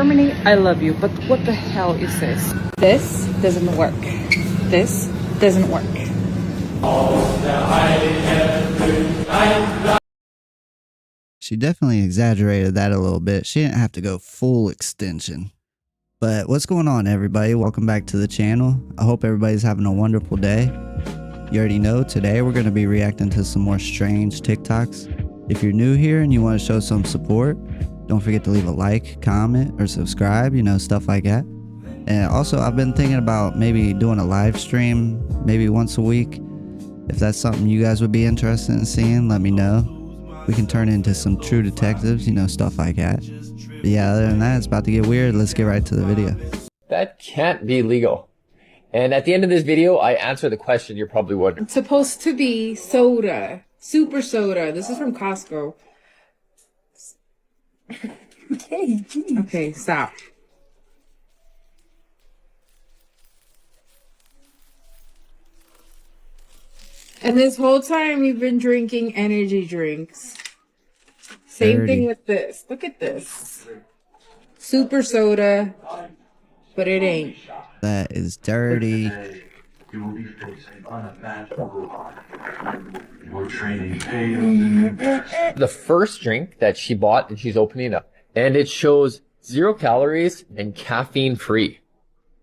Germany, I love you, but what the hell is this? This doesn't work. This doesn't work. She definitely exaggerated that a little bit. She didn't have to go full extension. But what's going on, everybody? Welcome back to the channel. I hope everybody's having a wonderful day. You already know, today we're going to be reacting to some more strange TikToks. If you're new here and you want to show some support, don't forget to leave a like, comment, or subscribe, you know, stuff like that. And also, I've been thinking about maybe doing a live stream, maybe once a week. If that's something you guys would be interested in seeing, let me know. We can turn into some true detectives, you know, stuff like that. But yeah, other than that, it's about to get weird. Let's get right to the video. That can't be legal. And at the end of this video, I answer the question you're probably wondering. It's supposed to be soda. Super soda. This is from Costco. Okay, stop. And this whole time we've been drinking energy drinks. Same thing with this. Look at this. Super soda, but it ain't. That is dirty. You will be facing unimaginable your training paid. The first drink that she bought and she's opening up, and it shows 0 calories and caffeine free.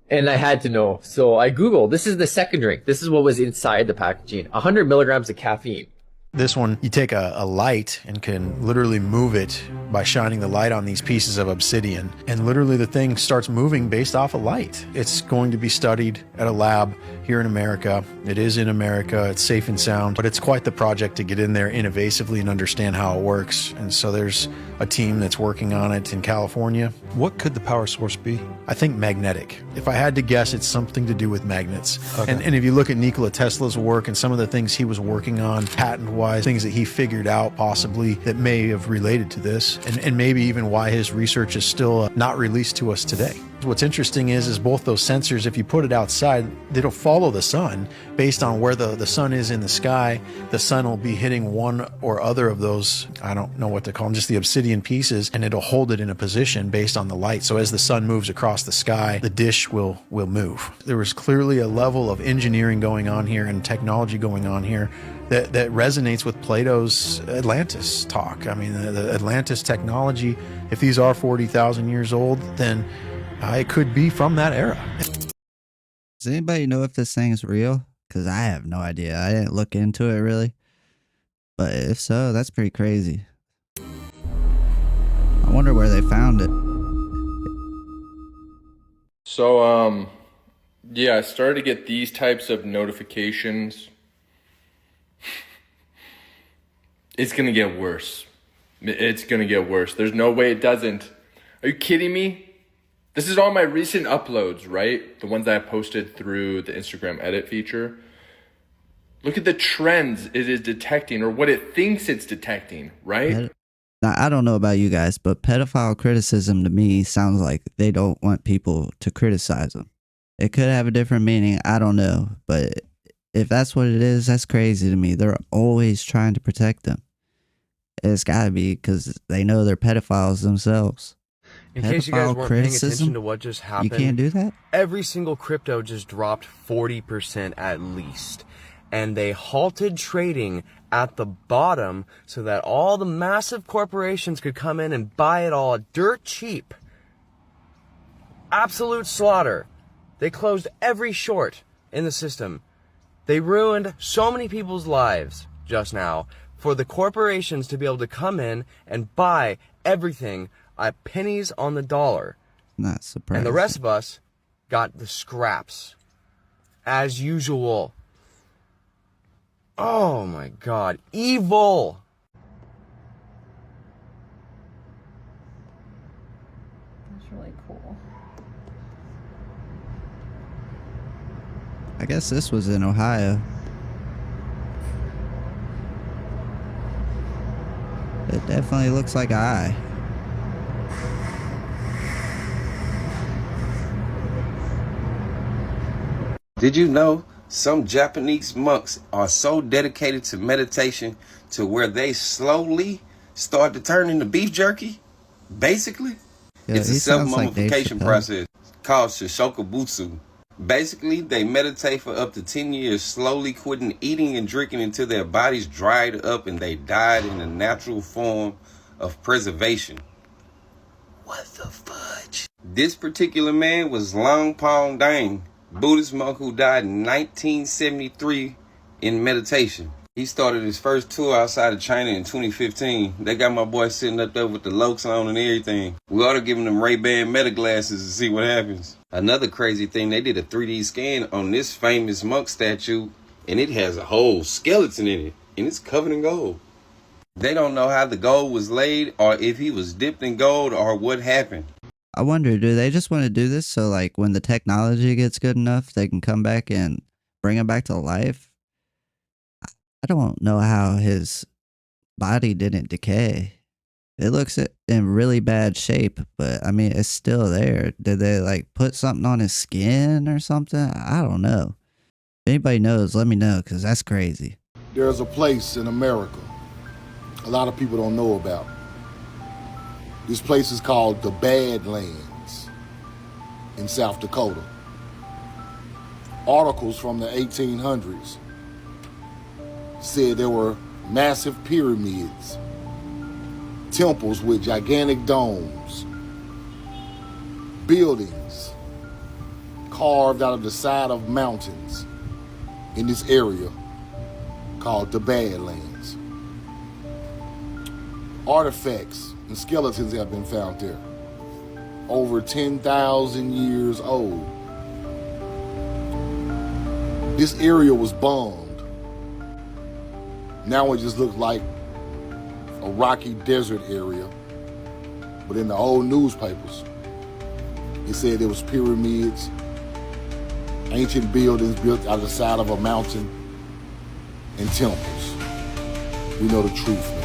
And I had to know. So I Googled, this is the second drink. This is what was inside the packaging. 100 milligrams of caffeine. This one, you take a light and can literally move it by shining the light on these pieces of obsidian. And literally the thing starts moving based off of light. It's going to be studied at a lab here in America. It is in America. It's safe and sound. But it's quite the project to get in there innovatively and understand how it works. And so there's a team that's working on it in California. What could the power source be? I think magnetic. If I had to guess, it's something to do with magnets. Okay. And if you look at Nikola Tesla's work and some of the things he was working on patent-wise, things that he figured out possibly that may have related to this, and maybe even why his research is still not released to us today. What's interesting is both those sensors, if you put it outside, it'll follow the sun based on where the sun is in the sky. The sun will be hitting one or other of those, I don't know what to call them, just the obsidian pieces, and it'll hold it in a position based on the light. So as the sun moves across the sky, the dish will move. There was clearly a level of engineering going on here and technology going on here that resonates with Plato's Atlantis talk. I mean, the Atlantis technology, if these are 40,000 years old, then it could be from that era. Does anybody know if this thing is real? Because I have no idea. I didn't look into it really. But if so, that's pretty crazy. I wonder where they found it. So, yeah, I started to get these types of notifications. It's gonna get worse. It's gonna get worse. There's no way it doesn't. Are you kidding me? This is all my recent uploads, right? The ones that I posted through the Instagram edit feature. Look at the trends it is detecting, or what it thinks it's detecting, right? Now, I don't know about you guys, but pedophile criticism to me sounds like they don't want people to criticize them. It could have a different meaning, I don't know. But if that's what it is, that's crazy to me. They're always trying to protect them. It's gotta be because they know they're pedophiles themselves. In case you guys weren't paying attention to what just happened, you can't do that? Every single crypto just dropped 40% at least. And they halted trading at the bottom so that all the massive corporations could come in and buy it all dirt cheap. Absolute slaughter. They closed every short in the system. They ruined so many people's lives just now for the corporations to be able to come in and buy everything at pennies on the dollar. Not surprised. And the rest of us got the scraps. As usual. Oh my God. Evil! That's really cool. I guess this was in Ohio. It definitely looks like an eye. Did you know some Japanese monks are so dedicated to meditation to where they slowly start to turn into beef jerky? Basically, Yeah, It's a he sounds like Dave self-mummification Chappelle. process called shishokubutsu. Basically, they meditate for up to 10 years, slowly quitting eating and drinking until their bodies dried up and they died in a natural form of preservation. What the fudge? This particular man was Long Pong Dang, Buddhist monk who died in 1973 in meditation. He started his first tour outside of China in 2015. They got my boy sitting up there with the Lokes on and everything. We ought to give him them Ray-Ban meta glasses and see what happens. Another crazy thing, they did a 3D scan on this famous monk statue, and it has a whole skeleton in it, and it's covered in gold. They don't know how the gold was laid, or if he was dipped in gold, or what happened. I wonder, do they just want to do this so like when the technology gets good enough, they can come back and bring him back to life? I don't know how his body didn't decay. It looks in really bad shape, but I mean, it's still there. Did they like put something on his skin or something? I don't know. If anybody knows, let me know, because that's crazy. There's a place in America a lot of people don't know about. This place is called the Badlands in South Dakota. Articles from the 1800s said there were massive pyramids, temples with gigantic domes, buildings carved out of the side of mountains in this area called the Badlands. Artifacts and skeletons have been found there, over 10,000 years old. This area was bombed. Now it just looks like a rocky desert area. But in the old newspapers, it said there was pyramids, ancient buildings built out of the side of a mountain, and temples. We know the truth now.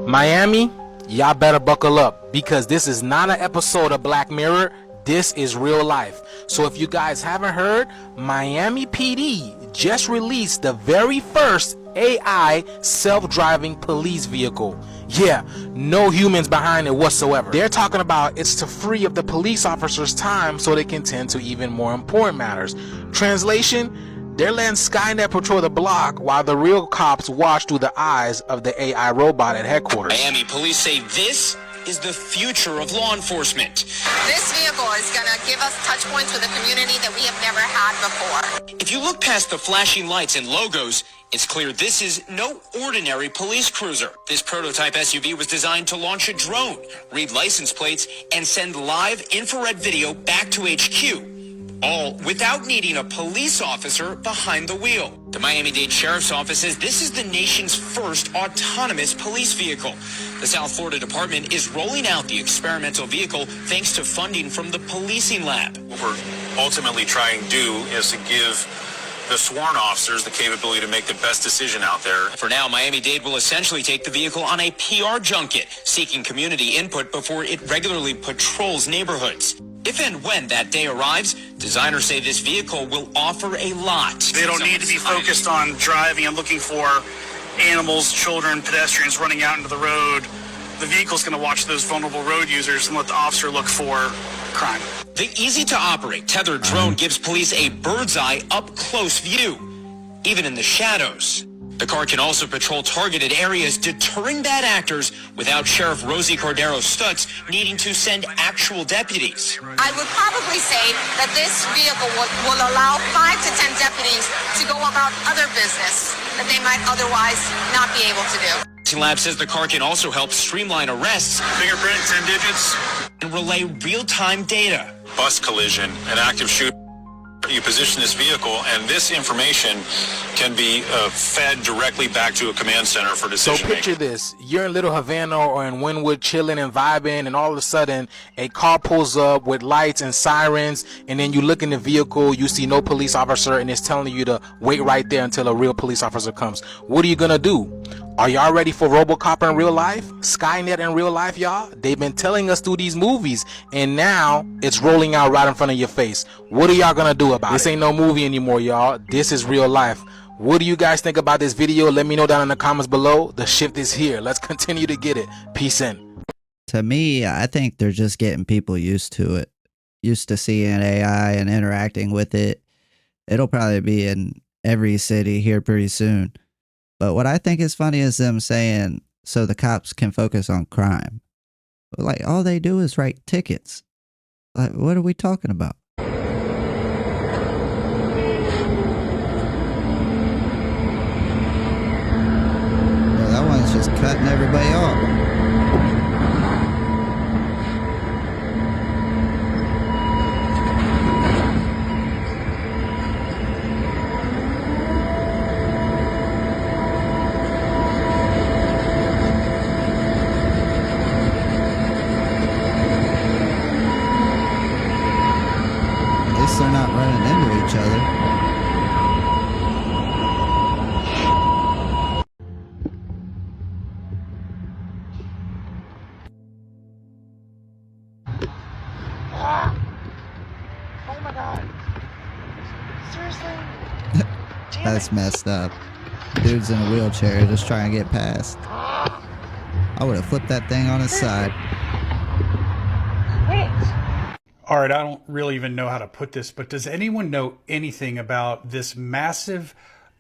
Miami, y'all better buckle up, because this is not an episode of Black Mirror. This is real life. So if you guys haven't heard, Miami PD just released the very first AI self-driving police vehicle. Yeah, no humans behind it whatsoever. They're talking about it's to free up the police officers' time so they can tend to even more important matters. Translation, they're letting Skynet patrol the block while the real cops watch through the eyes of the AI robot at headquarters. Miami police say this is the future of law enforcement. This vehicle is going to give us touch points with the community that we have never had before. If you look past the flashing lights and logos, it's clear this is no ordinary police cruiser. This prototype SUV was designed to launch a drone, read license plates, and send live infrared video back to HQ. All without needing a police officer behind the wheel. The Miami-Dade Sheriff's Office says this is the nation's first autonomous police vehicle. The South Florida Department is rolling out the experimental vehicle thanks to funding from the policing lab. What we're ultimately trying to do is to give the sworn officers the capability to make the best decision out there. For now, Miami-Dade will essentially take the vehicle on a PR junket, seeking community input before it regularly patrols neighborhoods. If and when that day arrives, designers say this vehicle will offer a lot. They don't need to be focused on driving and looking for animals, children, pedestrians running out into the road. The vehicle's going to watch those vulnerable road users and let the officer look for crime. The easy-to-operate tethered drone gives police a bird's-eye, up-close view, even in the shadows. The car can also patrol targeted areas, deterring bad actors without Sheriff Rosie Cordero-Stutz needing to send actual deputies. I would probably say that this vehicle will allow 5 to 10 deputies to go about other business that they might otherwise not be able to do. The lab says the car can also help streamline arrests, fingerprint, 10 digits, and relay real-time data. Bus collision, an active shooter. You position this vehicle, and this information can be fed directly back to a command center for decision making. So picture this: you're in Little Havana or in Wynwood, chilling and vibing, and all of a sudden a car pulls up with lights and sirens, and then you look in the vehicle, you see no police officer, and it's telling you to wait right there until a real police officer comes. What are you gonna do? Are y'all ready for RoboCop in real life? Skynet in real life, y'all? They've been telling us through these movies, and now it's rolling out right in front of your face. What are y'all gonna do about it? This ain't no movie anymore, y'all. This is real life. What do you guys think about this video? Let me know down in the comments below. The shift is here. Let's continue to get it. Peace in. To me, I think they're just getting people used to it, used to seeing AI and interacting with it. It'll probably be in every city here pretty soon. But what I think is funny is them saying so the cops can focus on crime. But like all they do is write tickets. Like, what are we talking about? Yeah, that one's just cutting everybody off. They're not running into each other. Oh my god. Seriously? That's messed up. Dude's in a wheelchair just trying to get past. I would have flipped that thing on its side. All right, I don't really even know how to put this, but does anyone know anything about this massive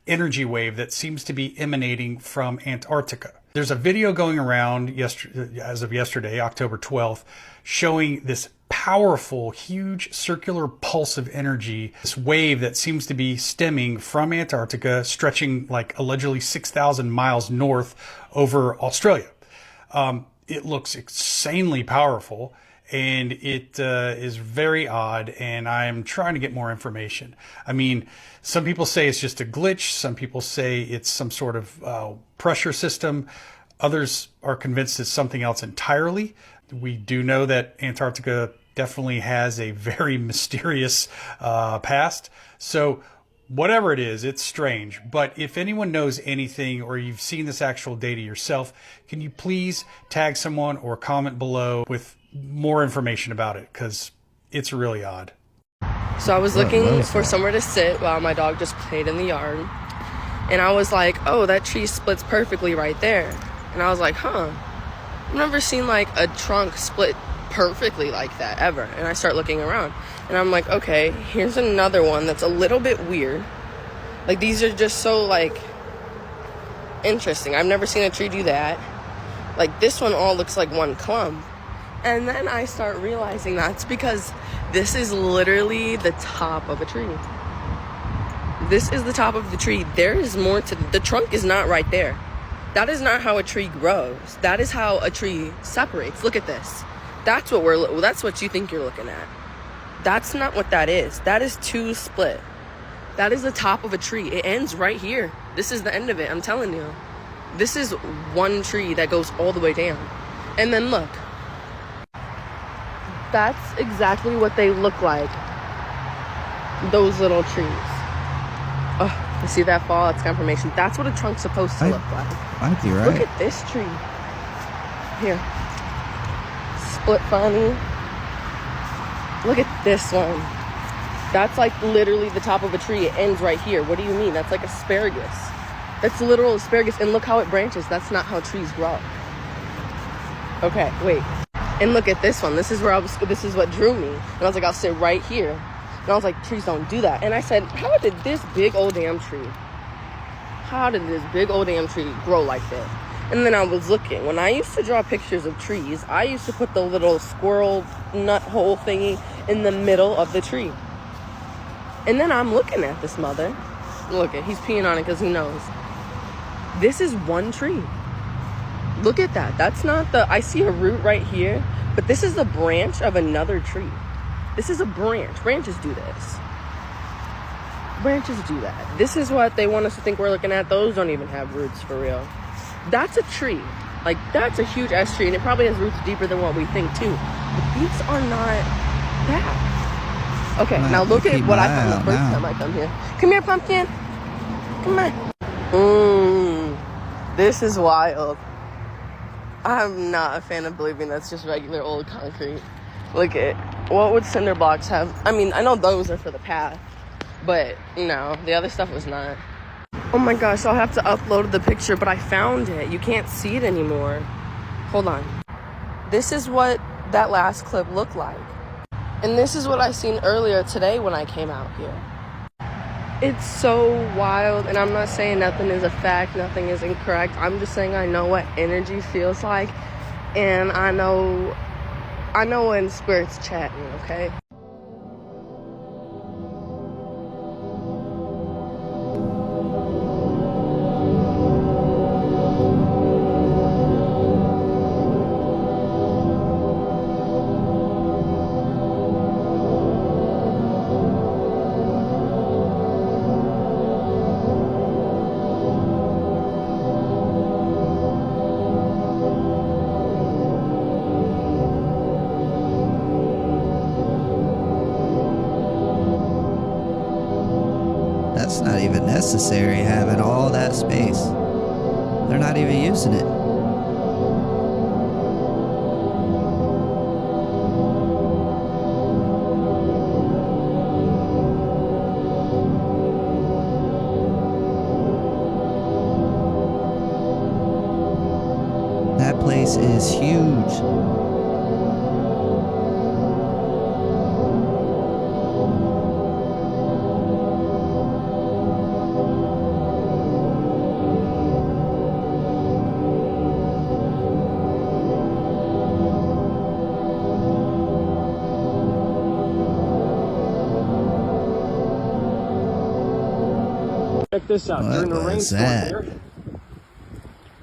energy wave that seems to be emanating from Antarctica? There's a video going around as of yesterday, October 12th, showing this powerful, huge circular pulse of energy, this wave that seems to be stemming from Antarctica, stretching like allegedly 6,000 miles north over Australia. It looks insanely powerful. And it is very odd, and I'm trying to get more information. I mean, some people say it's just a glitch. Some people say it's some sort of pressure system. Others are convinced it's something else entirely. We do know that Antarctica definitely has a very mysterious past. So whatever it is, it's strange. But if anyone knows anything or you've seen this actual data yourself, can you please tag someone or comment below with more information about it, because it's really odd. So I was looking for somewhere to sit while my dog just played in the yard, and I was like, oh, that tree splits perfectly right there. And I was like, I've never seen like a trunk split perfectly like that ever. And I start looking around, and I'm like, okay, here's another one that's a little bit weird. Like, these are just so like interesting. I've never seen a tree do that. Like, this one all looks like one clump. And then I start realizing that's because this is literally the top of a tree. This is the top of the tree. There is more to the trunk is not right there. That is not how a tree grows. That is how a tree separates. Look at this. That's what you think you're looking at. That's not what that is. That is two split. That is the top of a tree. It ends right here. This is the end of it. I'm telling you. This is one tree that goes all the way down. And then look. That's exactly what they look like. Those little trees. Oh, you see that fall? It's confirmation. That's what a trunk's supposed to look like. Might be right. Look at this tree. Here. Split funny. Look at this one. That's like literally the top of a tree. It ends right here. What do you mean? That's like asparagus. That's literal asparagus. And look how it branches. That's not how trees grow. Okay, wait. And look at this one. This is what drew me. And I was like, I'll sit right here. And I was like, trees don't do that. And I said, how did this big old damn tree grow like this? And then I was looking. When I used to draw pictures of trees, I used to put the little squirrel nut hole thingy in the middle of the tree. And then I'm looking at this mother. Look at, he's peeing on it because he knows. This is one tree. Look at that. That's not I see a root right here, but this is the branch of another tree. This is a branch. Branches do this. Branches do that. This is what they want us to think we're looking at. Those don't even have roots for real. That's a tree. Like, that's a huge ass tree, and it probably has roots deeper than what we think too. But these are not that. Okay, now look at what I found the first time I come here. Come here, pumpkin. Come on. This is wild. I'm not a fan of believing that's just regular old concrete. Look at, what would cinder blocks have? I mean, I know those are for the path, but no, the other stuff was not. Oh my gosh, I'll have to upload the picture, but I found it. You can't see it anymore. Hold on. This is what that last clip looked like. And this is what I seen earlier today when I came out here. It's so wild, and I'm not saying nothing is a fact, nothing is incorrect. I'm just saying I know what energy feels like, and I know when spirit's chatting, okay? That's not even necessary, having all that space. They're not even using it. That place is huge. Check this out. What During the was rainstorm that? here.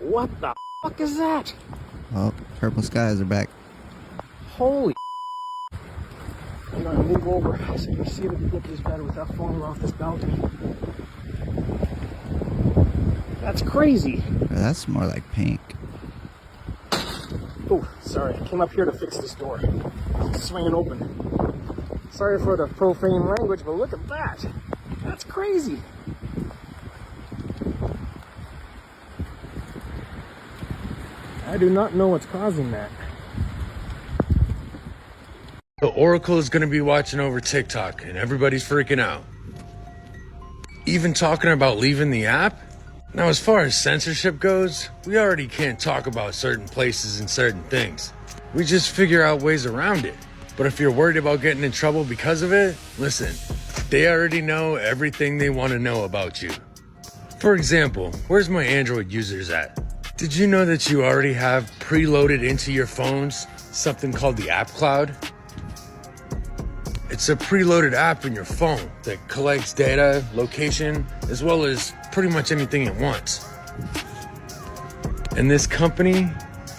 What the fuck is that? Oh, purple skies are back. Holy I'm gonna move over so you can see the flip of this bed without falling off this balcony. That's crazy. That's more like pink. Oh, sorry. I came up here to fix this door. It's swinging open. Sorry for the profane language, but look at that. That's crazy. I do not know what's causing that. The Oracle is going to be watching over TikTok and everybody's freaking out. Even talking about leaving the app? Now, as far as censorship goes, we already can't talk about certain places and certain things. We just figure out ways around it. But if you're worried about getting in trouble because of it, listen, they already know everything they want to know about you. For example, where's my Android users at? Did you know that you already have preloaded into your phones something called the AppCloud? It's a preloaded app in your phone that collects data, location, as well as pretty much anything it wants. And this company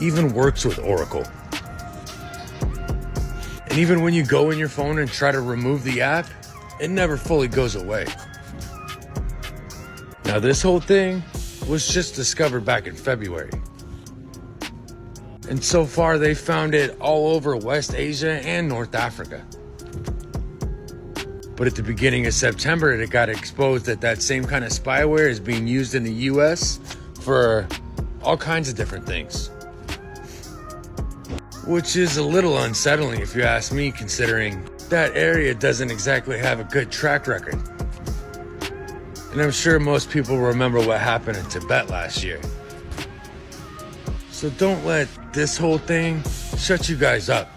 even works with Oracle. And even when you go in your phone and try to remove the app, it never fully goes away. Now, this whole thing was just discovered back in February. And so far, they found it all over West Asia and North Africa. But at the beginning of September, it got exposed that that same kind of spyware is being used in the US for all kinds of different things. Which is a little unsettling if you ask me, considering that area doesn't exactly have a good track record. And I'm sure most people remember what happened in Tibet last year. So don't let this whole thing shut you guys up,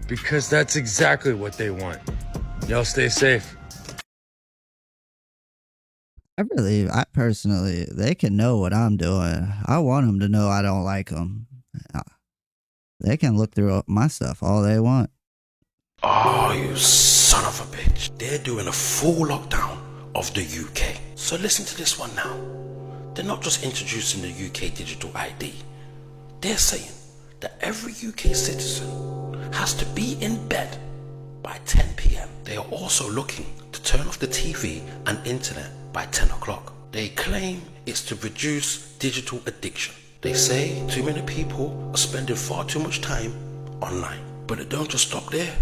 because that's exactly what they want. Y'all stay safe. I personally, they can know what I'm doing. I want them to know I don't like them. They can look through my stuff all they want. Oh, you son of a bitch. They're doing a full lockdown of the UK. So listen to this one now. They're not just introducing the UK digital ID. They're saying that every UK citizen has to be in bed by 10 p.m. They are also looking to turn off the TV and internet by 10 o'clock. They claim it's to reduce digital addiction. They say too many people are spending far too much time online. But it don't just stop there.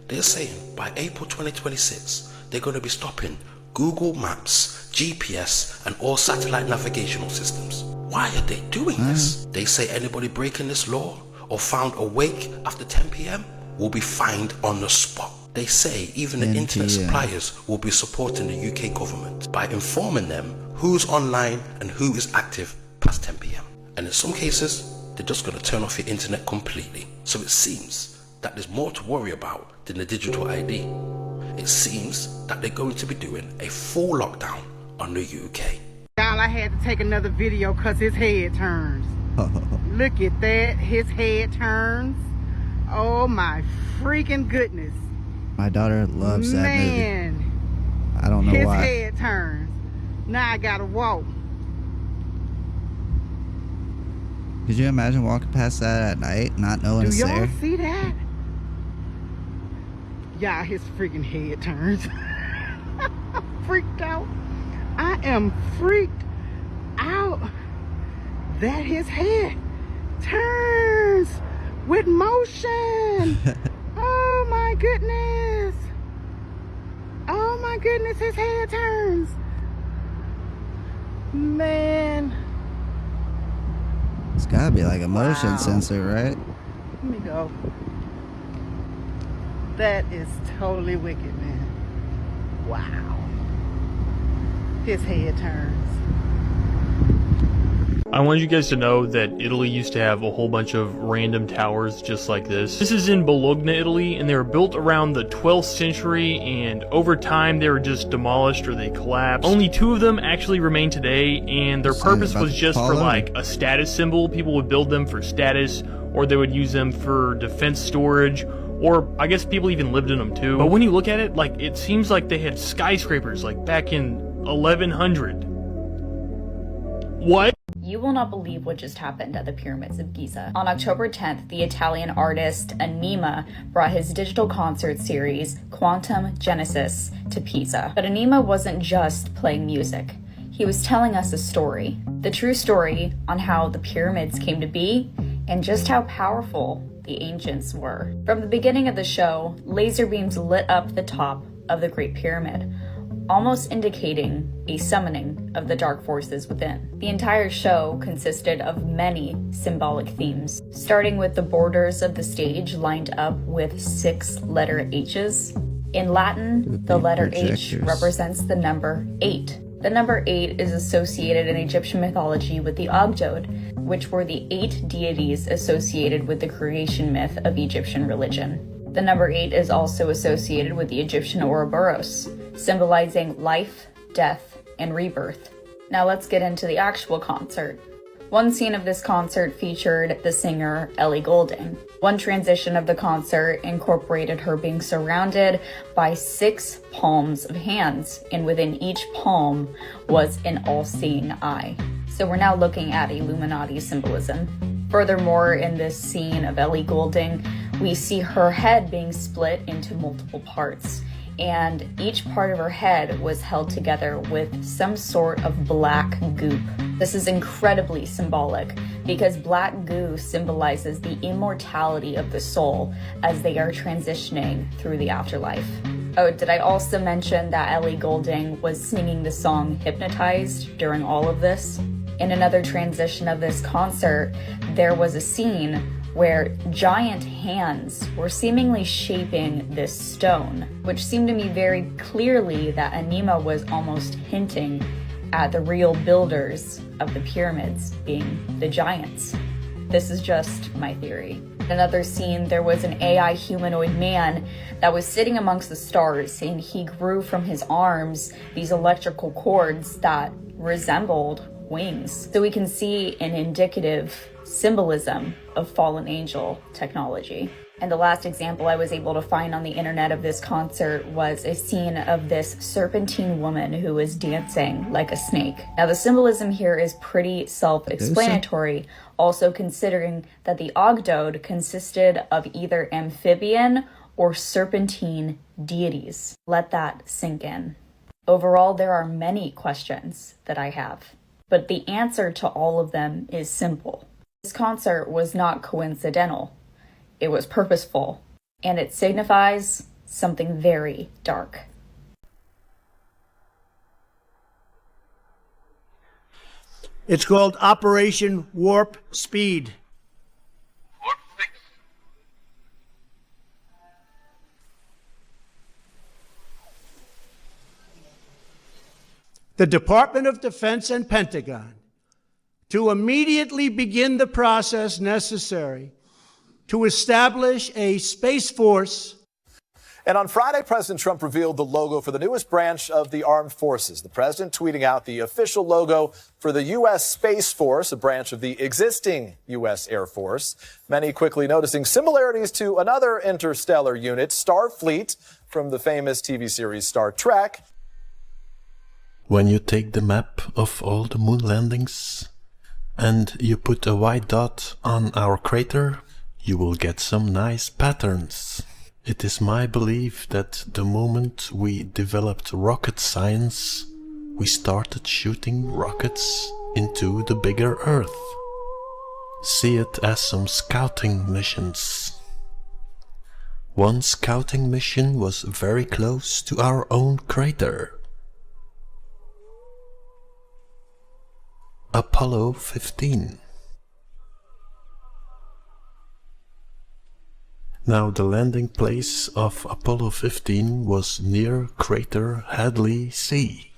They're saying by April 2026, they're going to be stopping Google Maps, GPS, and all satellite navigational systems. Why are they doing this? They say anybody breaking this law or found awake after 10 p.m. will be fined on the spot. They say even the internet suppliers will be supporting the UK government by informing them who's online and who is active past 10 p.m. And in some cases, they're just going to turn off your internet completely. So it seems that there's more to worry about than the digital ID. It seems that they're going to be doing a full lockdown on the UK. Y'all, I had to take another video because his head turns. Look at that, his head turns. Oh my freaking goodness. My daughter loves that movie. Man, I don't know why. his head turns. Now I gotta walk. Could you imagine walking past that at night, not knowing it's Do y'all there? see that? Yeah, his freaking head turns. Freaked out. I am freaked out that his head turns with motion. Oh my goodness. Oh my goodness, his head turns. Man. It's gotta be like a motion sensor, right? Let me go. That is totally wicked, man. Wow. His head turns. I wanted you guys to know that Italy used to have a whole bunch of random towers just like this. This is in Bologna, Italy, and they were built around the 12th century, and over time they were just demolished or they collapsed. Only 2 of them actually remain today, and their purpose was just for like a status symbol. People would build them for status, or they would use them for defense storage, or I guess people even lived in them too. But when you look at it, like, it seems like they had skyscrapers like back in 1100. What? You will not believe what just happened at the pyramids of Giza. On October 10th, the Italian artist Anima brought his digital concert series, Quantum Genesis, to Pisa. But Anima wasn't just playing music. He was telling us a story. The true story on how the pyramids came to be and just how powerful the ancients were. From the beginning of the show, laser beams lit up the top of the Great Pyramid, almost indicating a summoning of the dark forces within. The entire show consisted of many symbolic themes, starting with the borders of the stage lined up with 6-letter H's. In Latin, the letter H represents the number 8. The number 8 is associated in Egyptian mythology with the Ogdod, which were the 8 deities associated with the creation myth of Egyptian religion. The number 8 is also associated with the Egyptian Ouroboros, symbolizing life, death, and rebirth. Now let's get into the actual concert. One scene of this concert featured the singer Ellie Goulding. One transition of the concert incorporated her being surrounded by 6 palms of hands, and within each palm was an all-seeing eye. So we're now looking at Illuminati symbolism. Furthermore, in this scene of Ellie Goulding, we see her head being split into multiple parts, and each part of her head was held together with some sort of black goop. This is incredibly symbolic because black goo symbolizes the immortality of the soul as they are transitioning through the afterlife. Oh, did I also mention that Ellie Goulding was singing the song Hypnotized during all of this? In another transition of this concert, there was a scene where giant hands were seemingly shaping this stone, which seemed to me very clearly that Anima was almost hinting at the real builders of the pyramids being the giants. This is just my theory. In another scene, there was an AI humanoid man that was sitting amongst the stars, and he grew from his arms these electrical cords that resembled wings. So we can see an indicative symbolism of fallen angel technology. And the last example I was able to find on the internet of this concert was a scene of this serpentine woman who was dancing like a snake. Now the symbolism here is pretty self-explanatory, also considering that the Ogdod consisted of either amphibian or serpentine deities. Let that sink in. Overall, there are many questions that I have, but the answer to all of them is simple. This concert was not coincidental. It was purposeful, and it signifies something very dark. It's called Operation Warp Speed. The Department of Defense and Pentagon to immediately begin the process necessary to establish a Space Force. And on Friday, President Trump revealed the logo for the newest branch of the armed forces. The president tweeting out the official logo for the U.S. Space Force, a branch of the existing U.S. Air Force. Many quickly noticing similarities to another interstellar unit, Starfleet, from the famous TV series Star Trek. When you take the map of all the moon landings and you put a white dot on our crater, you will get some nice patterns. It is my belief that the moment we developed rocket science, we started shooting rockets into the bigger Earth. See it as some scouting missions. One scouting mission was very close to our own crater. Apollo 15. Now, the landing place of Apollo 15 was near crater Hadley C.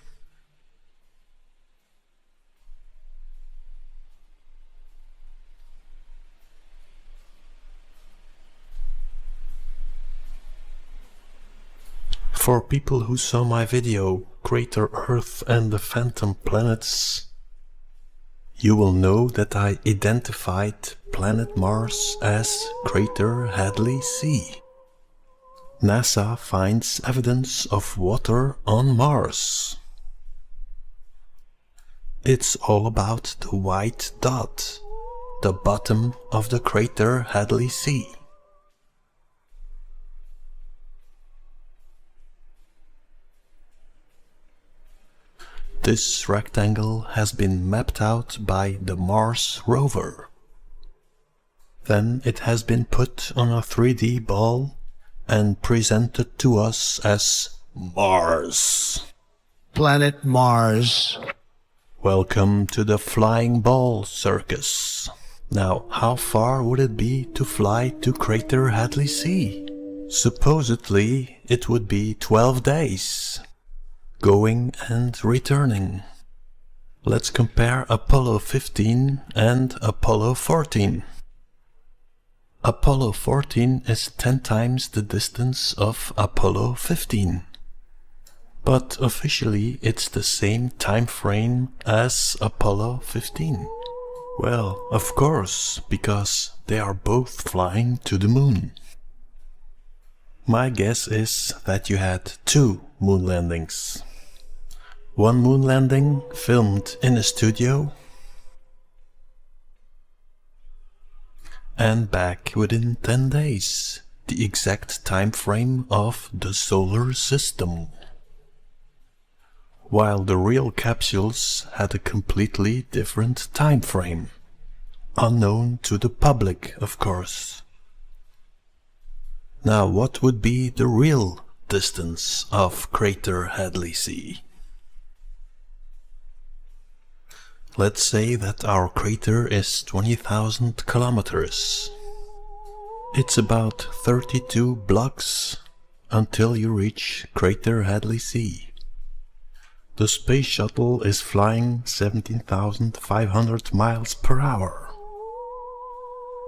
For people who saw my video, Crater Earth and the Phantom Planets, you will know that I identified planet Mars as Crater Hadley C. NASA finds evidence of water on Mars. It's all about the white dot, the bottom of the crater Hadley C. This rectangle has been mapped out by the Mars rover. Then it has been put on a 3D ball and presented to us as Mars. Planet Mars. Welcome to the flying ball circus. Now, how far would it be to fly to Crater Hadley C? Supposedly, it would be 12 days. Going and returning. Let's compare Apollo 15 and Apollo 14. Apollo 14 is 10 times the distance of Apollo 15. But officially it's the same time frame as Apollo 15. Well, of course, because they are both flying to the moon. My guess is that you had 2 moon landings. One moon landing filmed in a studio and back within 10 days, the exact time frame of the solar system. While the real capsules had a completely different time frame, unknown to the public, of course. Now, what would be the real distance of Crater Hadley C? Let's say that our crater is 20,000 kilometers. It's about 32 blocks until you reach Crater Hadley C. The space shuttle is flying 17,500 miles per hour.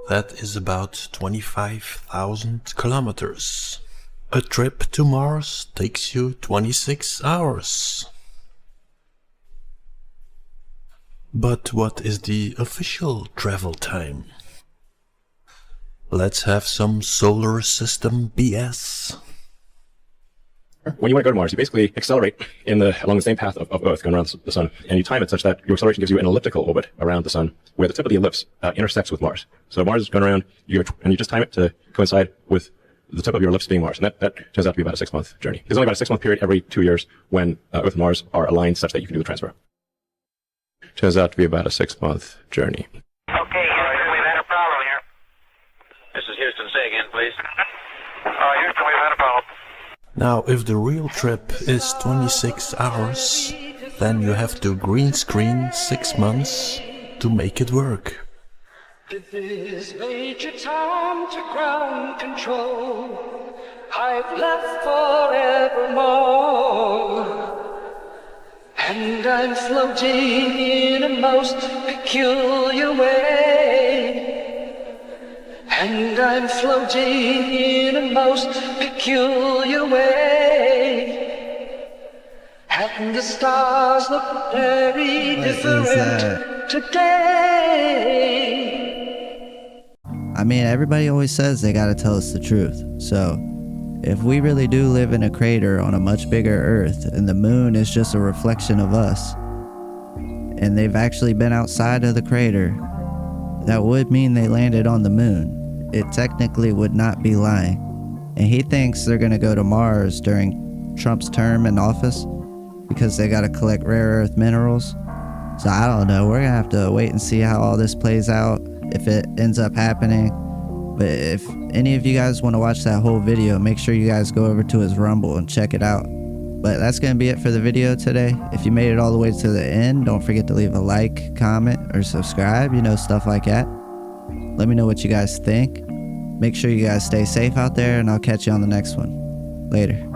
That is about 25,000 kilometers. A trip to Mars takes you 26 hours. But what is the official travel time? Let's have some solar system BS. When you want to go to Mars, you basically accelerate along the same path of Earth going around the sun, and you time it such that your acceleration gives you an elliptical orbit around the sun, where the tip of the ellipse intersects with Mars. So Mars is going around, and you just time it to coincide with the tip of your ellipse being Mars, and that turns out to be about a 6-month journey. There's only about a 6-month period every 2 years when Earth and Mars are aligned such that you can do the transfer. Turns out to be about a 6-month journey. Okay, Houston, we've had a problem here. This is Houston. Say again, please. Houston, we've had a problem. Now, if the real trip is 26 hours, then you have to green screen 6 months to make it work. This is Major Tom to ground control. I've left forevermore. And I'm floating in a most peculiar way. And I'm floating in a most peculiar way. And the stars look very different today. I mean, everybody always says they gotta tell us the truth. So, if we really do live in a crater on a much bigger Earth, and the moon is just a reflection of us, and they've actually been outside of the crater, that would mean they landed on the moon. It technically would not be lying. And he thinks they're gonna go to Mars during Trump's term in office because they gotta collect rare earth minerals. So I don't know, we're gonna have to wait and see how all this plays out, if it ends up happening. But if any of you guys want to watch that whole video, make sure you guys go over to his Rumble and check it out. But that's going to be it for the video today. If you made it all the way to the end, don't forget to leave a like, comment, or subscribe, you know, stuff like that. Let me know what you guys think. Make sure you guys stay safe out there, and I'll catch you on the next one. Later.